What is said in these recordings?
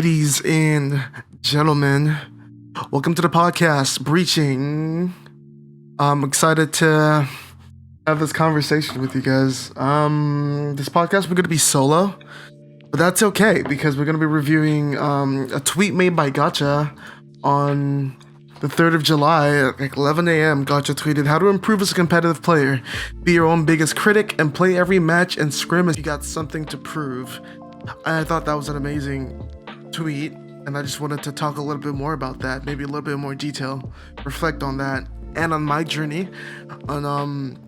Ladies and gentlemen, welcome to the podcast, Breaching. I'm excited to have this conversation with you guys. This podcast, we're going to be solo, but that's okay because we're going to be reviewing a tweet made by Gotcha on the 3rd of July at like 11 a.m. Gotcha tweeted, "How to improve as a competitive player. Be your own biggest critic and play every match and scrim as you got something to prove." And I thought that was an amazing tweet, and I just wanted to talk a little bit more about that, maybe a little bit more detail, reflect on that, and on my journey, on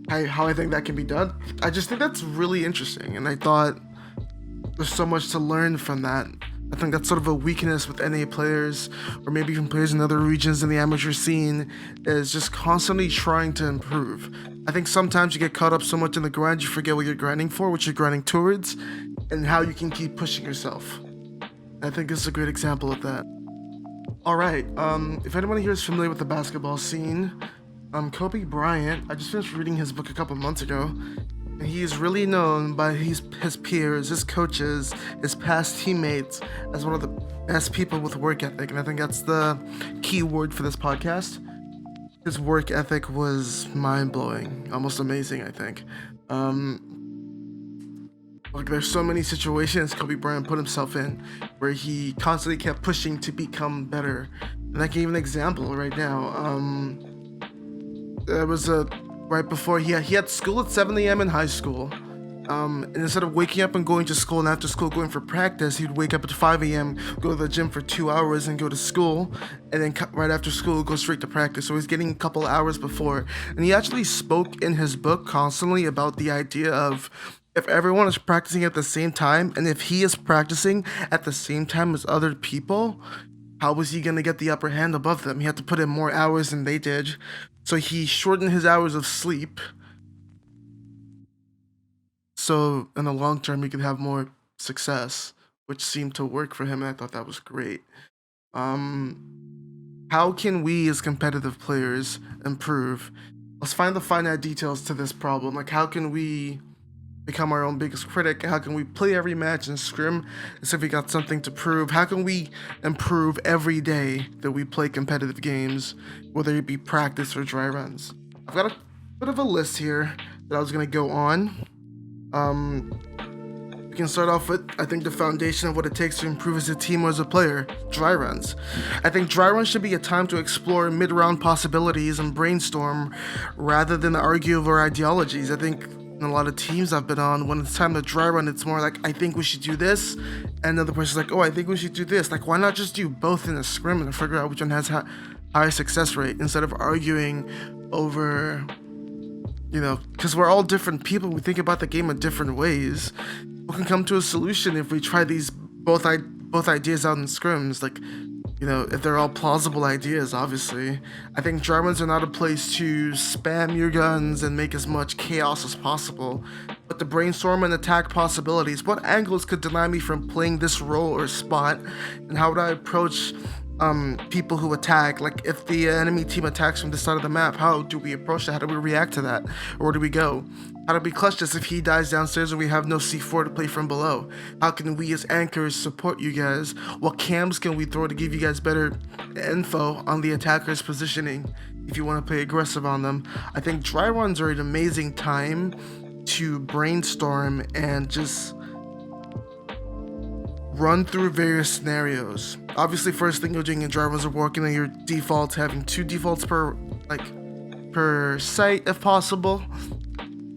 how I think that can be done. I just think that's really interesting, and I thought there's so much to learn from that. I think that's sort of a weakness with NA players, or maybe even players in other regions in the amateur scene, is just constantly trying to improve. I think sometimes you get caught up so much in the grind, you forget what you're grinding for, what you're grinding towards, and how you can keep pushing yourself. I think this is a great example of that. Alright, if anyone here is familiar with the basketball scene, Kobe Bryant, I just finished reading his book a couple months ago, and he is really known by his peers, his coaches, his past teammates as one of the best people with work ethic, and I think that's the key word for this podcast. His work ethic was mind-blowing, almost amazing, I think. Like, there's so many situations Kobe Bryant put himself in where he constantly kept pushing to become better. And I can give an example right now. There was right before he had school at 7 a.m. in high school. And instead of waking up and going to school and after school going for practice, he'd wake up at 5 a.m., go to the gym for 2 hours and go to school, and then right after school go straight to practice. So he's getting a couple hours before. And he actually spoke in his book constantly about the idea of, if everyone is practicing at the same time, and if he is practicing at the same time as other people, how was he going to get the upper hand above them? He had to put in more hours than they did. So he shortened his hours of sleep, so in the long term he could have more success, which seemed to work for him, and I thought that was great. How can we as competitive players improve? Let's find the finite details to this problem. Like, how can we become our own biggest critic? How can we play every match and scrim as if we got something to prove? How can we improve every day that we play competitive games, whether it be practice or dry runs? I've got a bit of a list here that I was going to go on. We can start off with, I think, the foundation of what it takes to improve as a team or as a player: dry runs. I think dry runs should be a time to explore mid-round possibilities and brainstorm rather than argue over ideologies. I think in a lot of teams I've been on, when it's time to dry run, it's more like, I think we should do this, and another person's like, oh, I think we should do this. Like, why not just do both in a scrim and figure out which one has higher success rate, instead of arguing over, because we're all different people, we think about the game in different ways. We can come to a solution if we try these both ideas out in scrims, like, if they're all plausible ideas, obviously. I think dry runs are not a place to spam your guns and make as much chaos as possible, but to brainstorm and attack possibilities. What angles could deny me from playing this role or spot, and how would I approach people who attack? Like, if the enemy team attacks from this side of the map, how do we approach that? How do we react to that? Or where do we go? How do we clutch this if he dies downstairs and we have no C4 to play from below? How can we as anchors support you guys? What cams can we throw to give you guys better info on the attacker's positioning if you want to play aggressive on them? I think dry runs are an amazing time to brainstorm and just run through various scenarios. Obviously, first thing you're doing in dry runs are working on your defaults, having 2 defaults per site if possible.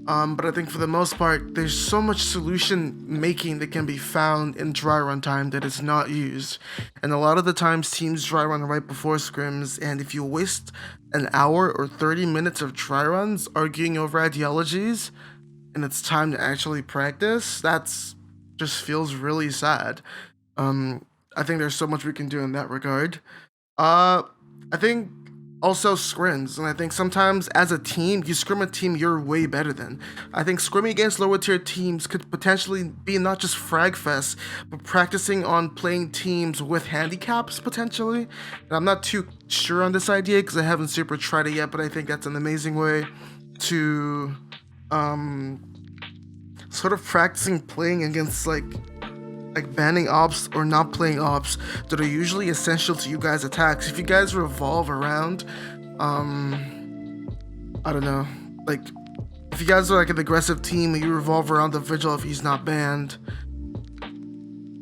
But I think for the most part, there's so much solution making that can be found in dry run time that is not used. And a lot of the times teams dry run right before scrims, and if you waste an hour or 30 minutes of dry runs arguing over ideologies, and it's time to actually practice, that's just feels really sad. I think there's so much we can do in that regard. I think also scrims, and I think sometimes as a team, you scrim a team you're way better than. I think scrimming against lower tier teams could potentially be not just frag fest, but practicing on playing teams with handicaps potentially. And I'm not too sure on this idea because I haven't super tried it yet, but I think that's an amazing way to sort of practicing playing against like like banning ops or not playing ops that are usually essential to you guys' attacks. If you guys revolve around, I don't know, like if you guys are like an aggressive team and you revolve around the Vigil if he's not banned,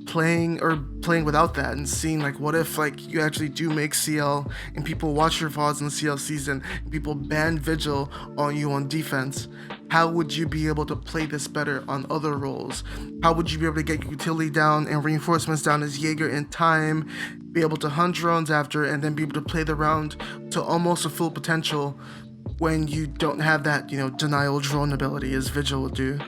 playing without that and seeing like what if like you actually do make CL and people watch your VODs in the CL season and people ban Vigil on you on defense. How would you be able to play this better on other roles? How would you be able to get utility down and reinforcements down as Jaeger in time, be able to hunt drones after, and then be able to play the round to almost a full potential when you don't have that, denial drone ability as Vigil will do.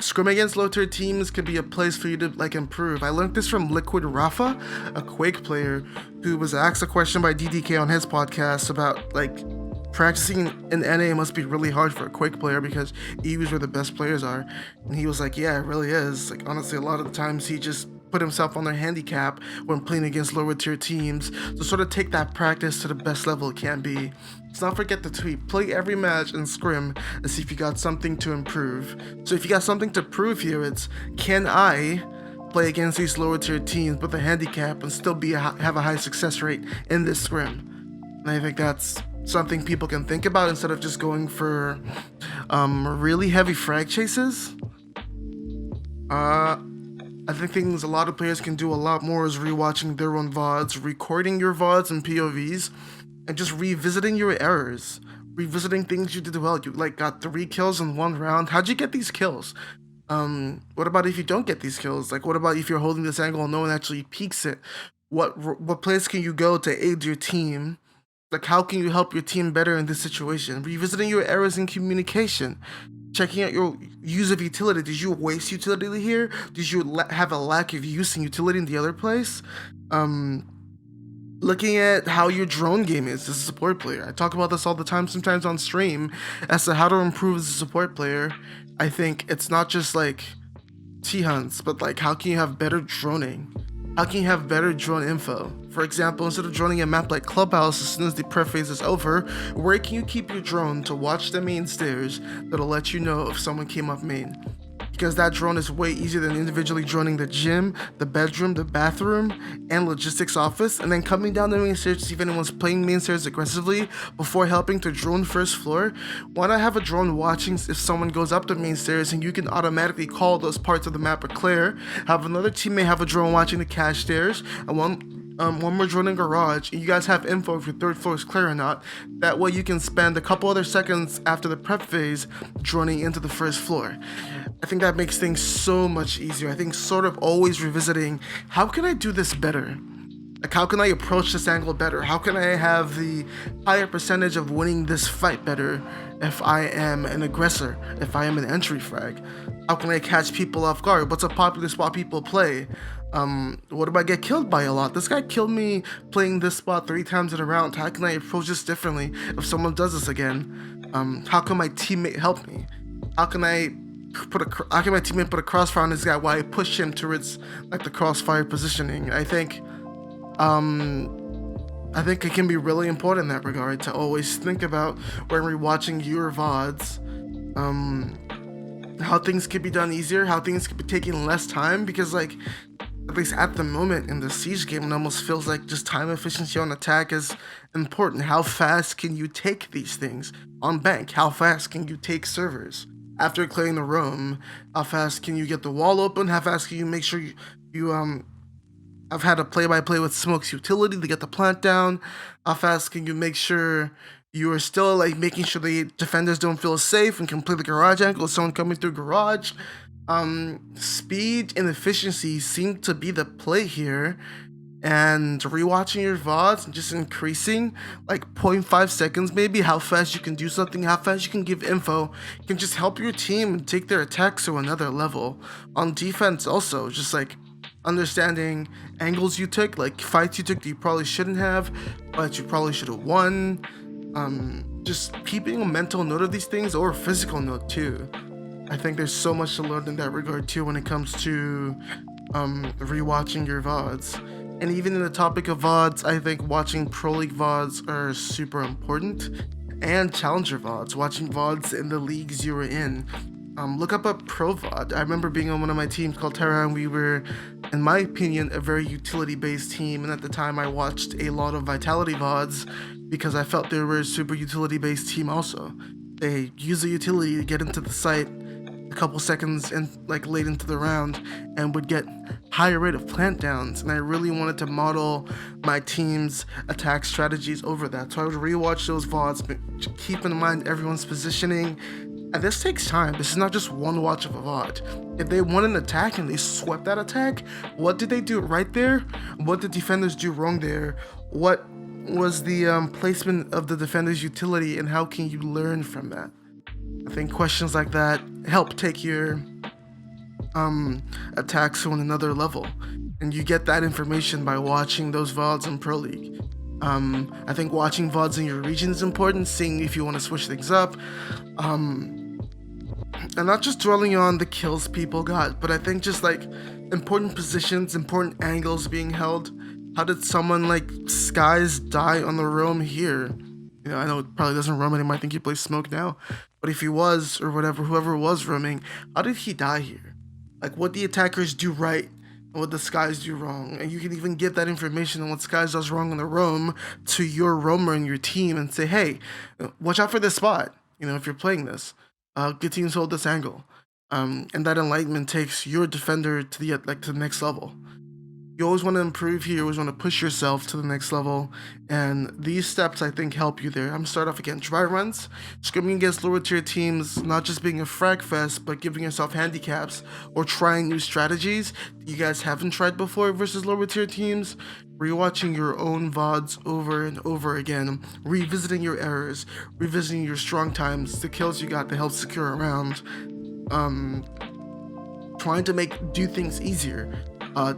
Scrim against low tier teams could be a place for you to like improve. I learned this from Liquid Rafa, a Quake player who was asked a question by DDK on his podcast about like practicing in NA must be really hard for a Quake player because EU's where the best players are. And he was like, yeah, it really is. Like honestly, a lot of the times he just put himself on their handicap when playing against lower tier teams to sort of take that practice to the best level it can be. Let's not forget the tweet. Play every match in Scrim and see if you got something to improve. So if you got something to prove here, it's can I play against these lower tier teams with a handicap and still have a high success rate in this Scrim? And I think that's something people can think about instead of just going for really heavy frag chases. I think things a lot of players can do a lot more is rewatching their own VODs, recording your VODs and POVs, and just revisiting your errors, revisiting things you did well. You like got 3 kills in 1 round. How'd you get these kills? What about if you don't get these kills? Like, what about if you're holding this angle and no one actually peeks it? What place can you go to aid your team? Like, how can you help your team better in this situation? Revisiting your errors in communication. Checking out your use of utility. Did you waste utility here? Did you have a lack of use in utility in the other place? Looking at how your drone game is as a support player. I talk about this all the time, sometimes on stream, as to how to improve as a support player. I think it's not just like T-hunts, but like how can you have better droning? How can you have better drone info? For example, instead of droning a map like Clubhouse as soon as the prep phase is over, where can you keep your drone to watch the main stairs that'll let you know if someone came up main? Because that drone is way easier than individually droning the gym, the bedroom, the bathroom, and logistics office, and then coming down the main stairs to see if anyone's playing main stairs aggressively before helping to drone first floor. Why not have a drone watching if someone goes up the main stairs and you can automatically call those parts of the map are clear, have another teammate have a drone watching the cache stairs, and one more drone in garage, and you guys have info if your 3rd floor is clear or not. That way you can spend a couple other seconds after the prep phase droning into the 1st floor. I think that makes things so much easier. I think sort of always revisiting, how can I do this better? Like, how can I approach this angle better? How can I have the higher percentage of winning this fight better if I am an aggressor, if I am an entry frag? How can I catch people off guard? What's a popular spot people play? What if I get killed by a lot? This guy killed me playing this spot 3 times in a round. How can I approach this differently if someone does this again? How can my teammate help me? How can my teammate put a crossfire on this guy while I push him towards like the crossfire positioning? I think it can be really important in that regard to always think about when rewatching your VODs, how things could be done easier, how things could be taking less time, because like, at least at the moment in the Siege game, it almost feels like just time efficiency on attack is important. How fast can you take these things on bank? How fast can you take servers? After clearing the room, how fast can you get the wall open? How fast can you make sure I've had a play-by-play with Smoke's utility to get the plant down. How fast can you make sure you are still like making sure the defenders don't feel safe and can play the garage angle with someone coming through garage? Speed and efficiency seem to be the play here, and rewatching your VODs and just increasing like 0.5 seconds maybe how fast you can do something, how fast you can give info can just help your team and take their attacks to another level. On defense also, just like understanding angles you took, like fights you took that you probably shouldn't have, but you probably should have won. Just keeping a mental note of these things, or a physical note too. I think there's so much to learn in that regard too when it comes to rewatching your VODs. And even in the topic of VODs, I think watching Pro League VODs are super important, and Challenger VODs, watching VODs in the leagues you were in. Look up a pro VOD. I remember being on one of my teams called Terra, and we were, in my opinion, a very utility-based team. And at the time, I watched a lot of Vitality VODs because I felt they were a super utility-based team. Also, they use the utility to get into the site a couple seconds and like late into the round, and would get higher rate of plant downs. And I really wanted to model my team's attack strategies over that. So I would rewatch those VODs, but keep in mind everyone's positioning. And this takes time. This is not just one watch of a VOD. If they won an attack and they swept that attack, what did they do right there? What did defenders do wrong there? What was the placement of the defender's utility, and how can you learn from that? I think questions like that help take your attacks to another level, and you get that information by watching those VODs in Pro League. I think watching VODs in your region is important, seeing if you want to switch things up, and not just dwelling on the kills people got, but I think just like important positions, important angles being held. How did someone like Skies die on the roam here? You know, I know it probably doesn't roam anymore. I think he plays Smoke now. But if he was, or whatever, whoever was roaming, how did he die here? Like, what the attackers do right and what the Skies do wrong. And you can even give that information on what Skies does wrong on the roam to your roamer in your team and say, hey, watch out for this spot. You know, if you're playing this, good teams hold this angle. And that enlightenment takes your defender to the next level. You always want to improve here. You always want to push yourself to the next level. And these steps, I think, help you there. I'm going to start off again. Dry runs, scrimming against lower tier teams, not just being a frag fest, but giving yourself handicaps or trying new strategies you guys haven't tried before versus lower tier teams. Rewatching your own VODs over and over again. Revisiting your errors. Revisiting your strong times, the kills you got to help secure a round. Trying to do things easier.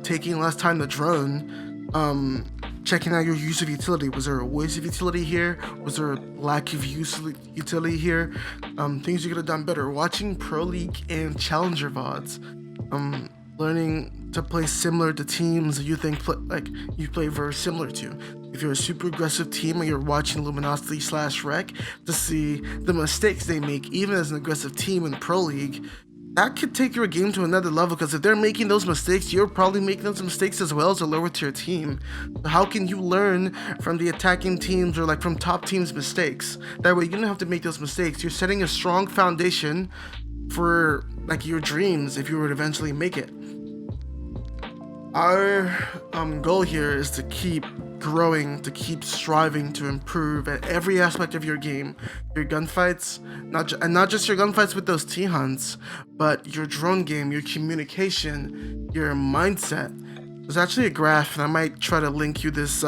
Taking less time to drone, checking out your use of utility. Was there a waste of utility here? Was there a lack of utility here? Things you could have done better. Watching Pro League and Challenger VODs, learning to play similar to teams that you think you play very similar to. If you're a super aggressive team and you're watching Luminosity/Rec to see the mistakes they make, even as an aggressive team in Pro League, that could take your game to another level, because if they're making those mistakes, you're probably making those mistakes as well as a lower tier team. So how can you learn from the attacking teams or from top teams' mistakes? That way you don't have to make those mistakes. You're setting a strong foundation for your dreams if you were to eventually make it. Our goal here is to keep growing, to keep striving to improve at every aspect of your game. Your gunfights, not just your gunfights with those T-hunts, but your drone game, your communication, your mindset. There's actually a graph, and I might try to link you this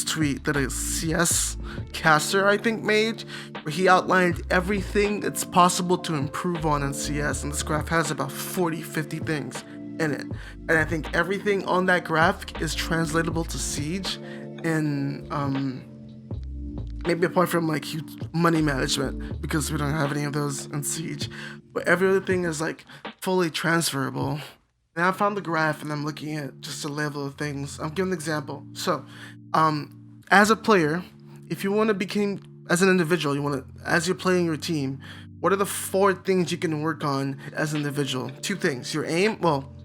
tweet that a CS caster, I think, made, where he outlined everything that's possible to improve on in CS, and this graph has about 40-50 things in it. And I think everything on that graph is translatable to Siege, in maybe apart from money management, because we don't have any of those in Siege, but every other thing is fully transferable. And I found the graph and I'm looking at just a level of things. I'm giving an example. So as a player, if you want to become, as an individual, as you're playing your team, what are the 4 things you can work on as an individual? 2 things. Your aim,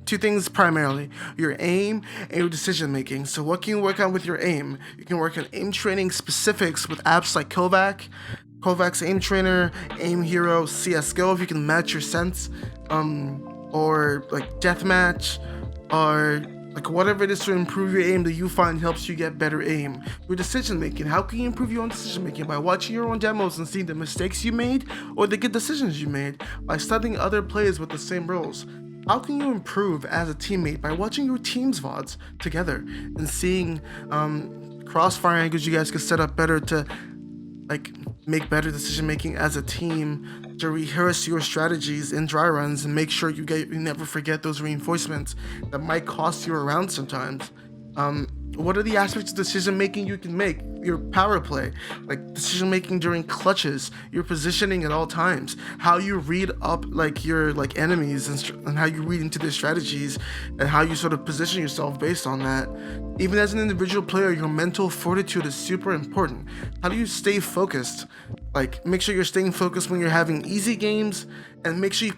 2 things primarily: your aim and your decision making. So what can you work on with your aim? You can work on aim training specifics with apps like Kovac's Aim Trainer, Aim Hero, CSGO, if you can match your sense, or Deathmatch, or whatever it is to improve your aim that you find helps you get better aim. Your decision making, how can you improve your own decision making? By watching your own demos and seeing the mistakes you made or the good decisions you made. By studying other players with the same roles. How can you improve as a teammate? By watching your team's VODs together and seeing crossfire angles you guys could set up better to make better decision making as a team, to rehearse your strategies in dry runs and make sure you never forget those reinforcements that might cost you a round sometimes. What are the aspects of decision making you can make? Your power play, like decision making during clutches, your positioning at all times, how you read up like your like enemies and how you read into their strategies, and how you sort of position yourself based on that. Even as an individual player, your mental fortitude is super important. How do you stay focused? Like, make sure you're staying focused when you're having easy games, and make sure you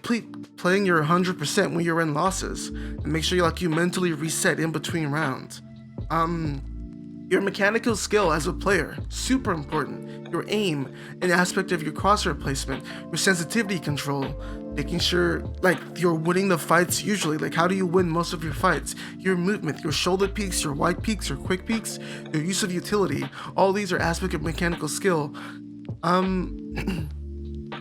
playing your 100% when you're in losses, and make sure you mentally reset in between rounds. Your mechanical skill as a player, super important. Your aim, an aspect of your crosshair placement, your sensitivity control, making sure like you're winning the fights usually. Like, how do you win most of your fights? Your movement, your shoulder peaks, your wide peaks, your quick peaks, your use of utility. All these are aspects of mechanical skill.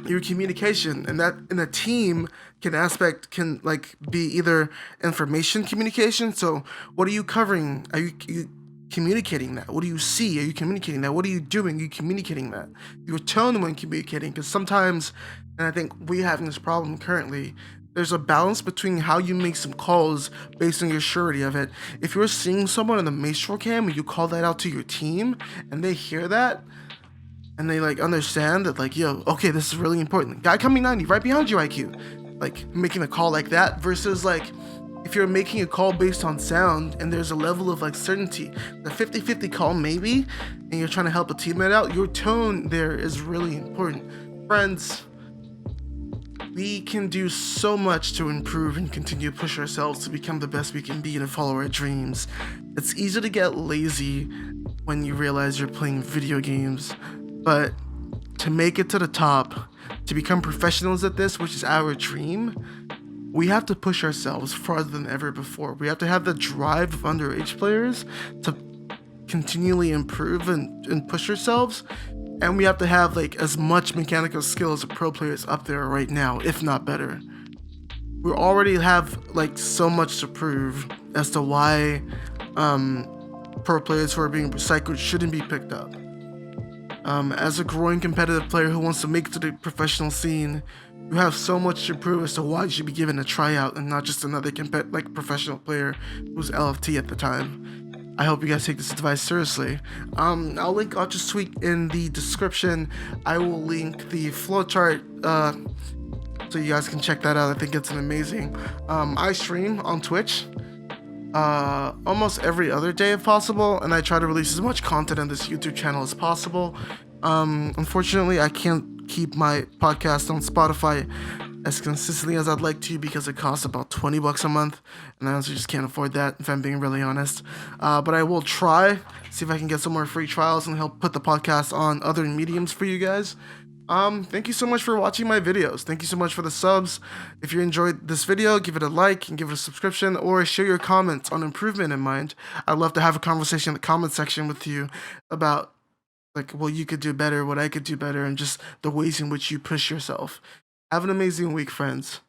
Your communication, and that in a team can like be either information communication. So what are you covering? Are you communicating that? What do you see? Are you communicating that? What are you doing? Are you communicating that? Your tone when communicating, because sometimes, and I think we having this problem currently, there's a balance between how you make some calls based on your surety of it. If you're seeing someone in the maestro cam and you call that out to your team and they hear that, and they like understand that, like, yo, okay, this is really important. Guy coming 90 right behind you, IQ. Like, making a call like that versus like if you're making a call based on sound and there's a level of like certainty, the 50-50 call maybe, and you're trying to help a teammate out, your tone there is really important. Friends, we can do so much to improve and continue to push ourselves to become the best we can be and follow our dreams. It's easy to get lazy when you realize you're playing video games, but to make it to the top, to become professionals at this, which is our dream, we have to push ourselves farther than ever before. We have to have the drive of underage players to continually improve and push ourselves. And we have to have like as much mechanical skill as the pro players up there right now, if not better. We already have like so much to prove as to why pro players who are being recycled shouldn't be picked up. As a growing competitive player who wants to make it to the professional scene, you have so much to prove as to why you should be given a tryout and not just another professional player who's LFT at the time. I hope you guys take this advice seriously. I'll link Ultra's tweet in the description. I will link the flowchart so you guys can check that out. I think it's an amazing. I stream on Twitch almost every other day if possible, and I try to release as much content on this YouTube channel as possible. Unfortunately, I can't keep my podcast on Spotify as consistently as I'd like to because it costs about $20 a month, and I honestly just can't afford that if I'm being really honest. But I will try, see if I can get some more free trials and help put the podcast on other mediums for you guys. Thank you so much for watching my videos. Thank you so much for the subs. If you enjoyed this video, give it a like and give it a subscription, or share your comments on improvement in mind. I'd love to have a conversation in the comment section with you about like what you could do better, what I could do better, and just the ways in which you push yourself. Have an amazing week, friends.